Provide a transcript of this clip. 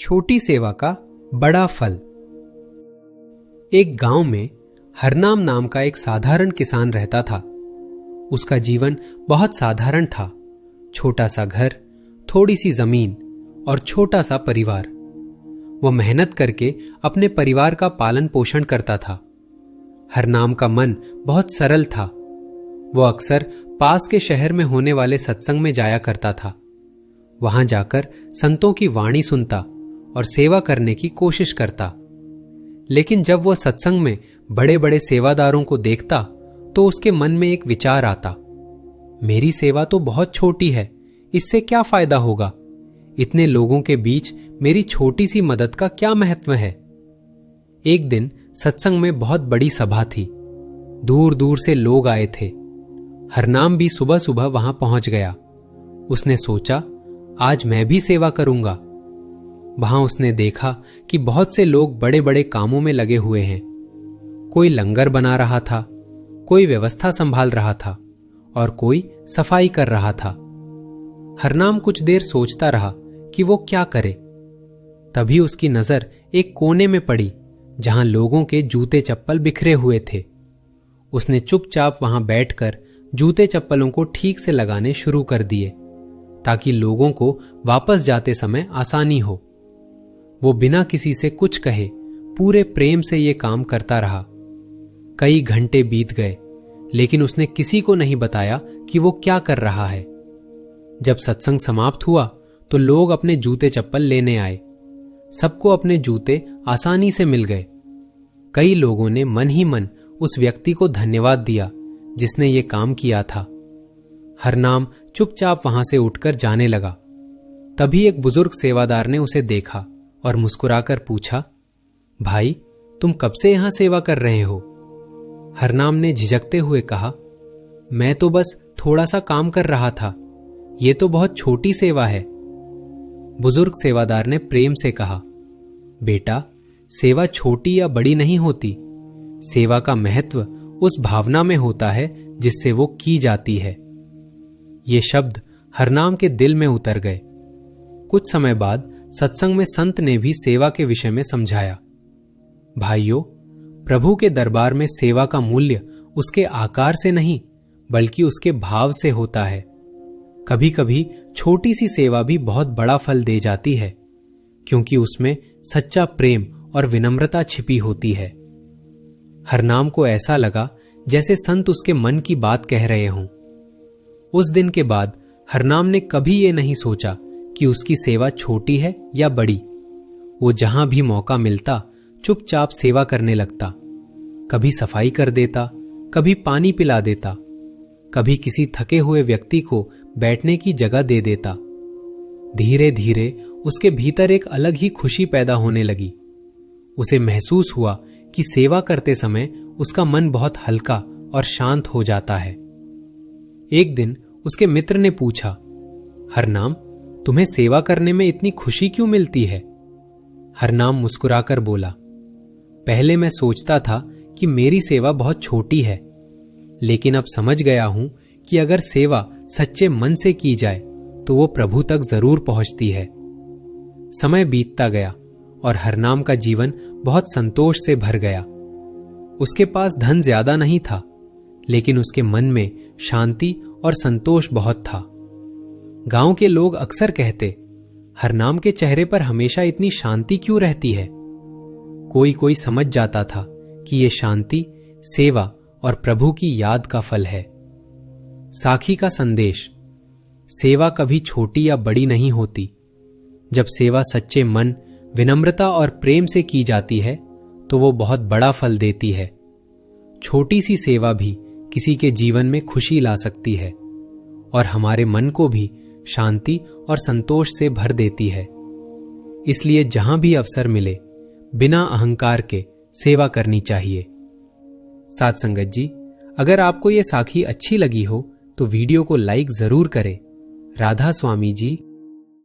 छोटी सेवा का बड़ा फल। एक गांव में हरनाम नाम का एक साधारण किसान रहता था। उसका जीवन बहुत साधारण था। छोटा सा घर, थोड़ी सी जमीन और छोटा सा परिवार। वह मेहनत करके अपने परिवार का पालन पोषण करता था। हरनाम का मन बहुत सरल था। वह अक्सर पास के शहर में होने वाले सत्संग में जाया करता था। वहां जाकर संतों की वाणी सुनता और सेवा करने की कोशिश करता। लेकिन जब वह सत्संग में बड़े बड़े सेवादारों को देखता तो उसके मन में एक विचार आता, मेरी सेवा तो बहुत छोटी है, इससे क्या फायदा होगा? इतने लोगों के बीच मेरी छोटी सी मदद का क्या महत्व है? एक दिन सत्संग में बहुत बड़ी सभा थी। दूर दूर से लोग आए थे। हरनाम भी सुबह सुबह वहां पहुंच गया। उसने सोचा, आज मैं भी सेवा करूंगा। वहां उसने देखा कि बहुत से लोग बड़े बड़े कामों में लगे हुए हैं। कोई लंगर बना रहा था, कोई व्यवस्था संभाल रहा था और कोई सफाई कर रहा था। हरनाम कुछ देर सोचता रहा कि वो क्या करे। तभी उसकी नजर एक कोने में पड़ी जहां लोगों के जूते चप्पल बिखरे हुए थे। उसने चुपचाप वहां बैठकर जूते चप्पलों को ठीक से लगाने शुरू कर दिए ताकि लोगों को वापस जाते समय आसानी हो। वो बिना किसी से कुछ कहे पूरे प्रेम से ये काम करता रहा। कई घंटे बीत गए लेकिन उसने किसी को नहीं बताया कि वो क्या कर रहा है। जब सत्संग समाप्त हुआ तो लोग अपने जूते चप्पल लेने आए। सबको अपने जूते आसानी से मिल गए। कई लोगों ने मन ही मन उस व्यक्ति को धन्यवाद दिया जिसने ये काम किया था। हरनाम चुपचाप वहां से उठकर जाने लगा। तभी एक बुजुर्ग सेवादार ने उसे देखा और मुस्कुराकर पूछा, भाई, तुम कब से यहां सेवा कर रहे हो? हरनाम ने झिझकते हुए कहा, मैं तो बस थोड़ा सा काम कर रहा था, ये तो बहुत छोटी सेवा है। बुजुर्ग सेवादार ने प्रेम से कहा, बेटा, सेवा छोटी या बड़ी नहीं होती। सेवा का महत्व उस भावना में होता है जिससे वो की जाती है। ये शब्द हरनाम के दिल में उतर गए। कुछ समय बाद सत्संग में संत ने भी सेवा के विषय में समझाया। भाइयों, प्रभु के दरबार में सेवा का मूल्य उसके आकार से नहीं बल्कि उसके भाव से होता है। कभी कभी छोटी सी सेवा भी बहुत बड़ा फल दे जाती है क्योंकि उसमें सच्चा प्रेम और विनम्रता छिपी होती है। हरनाम को ऐसा लगा जैसे संत उसके मन की बात कह रहे हों। उस दिन के बाद हरनाम ने कभी ये नहीं सोचा कि उसकी सेवा छोटी है या बड़ी। वो जहां भी मौका मिलता चुपचाप सेवा करने लगता। कभी सफाई कर देता, कभी पानी पिला देता, कभी किसी थके हुए व्यक्ति को बैठने की जगह दे देता। धीरे धीरे उसके भीतर एक अलग ही खुशी पैदा होने लगी। उसे महसूस हुआ कि सेवा करते समय उसका मन बहुत हल्का और शांत हो जाता है। एक दिन उसके मित्र ने पूछा, हरनाम, तुम्हें सेवा करने में इतनी खुशी क्यों मिलती है? हरनाम मुस्कुराकर बोला, पहले मैं सोचता था कि मेरी सेवा बहुत छोटी है, लेकिन अब समझ गया हूं कि अगर सेवा सच्चे मन से की जाए तो वो प्रभु तक जरूर पहुंचती है। समय बीतता गया और हरनाम का जीवन बहुत संतोष से भर गया। उसके पास धन ज्यादा नहीं था, लेकिन उसके मन में शांति और संतोष बहुत था। गांव के लोग अक्सर कहते, हरनाम के चेहरे पर हमेशा इतनी शांति क्यों रहती है? कोई कोई समझ जाता था कि यह शांति सेवा और प्रभु की याद का फल है। साखी का संदेश, सेवा कभी छोटी या बड़ी नहीं होती। जब सेवा सच्चे मन, विनम्रता और प्रेम से की जाती है तो वो बहुत बड़ा फल देती है। छोटी सी सेवा भी किसी के जीवन में खुशी ला सकती है और हमारे मन को भी शांति और संतोष से भर देती है। इसलिए जहां भी अवसर मिले बिना अहंकार के सेवा करनी चाहिए। साथ संगत जी, अगर आपको ये साखी अच्छी लगी हो तो वीडियो को लाइक जरूर करें। राधा स्वामी जी।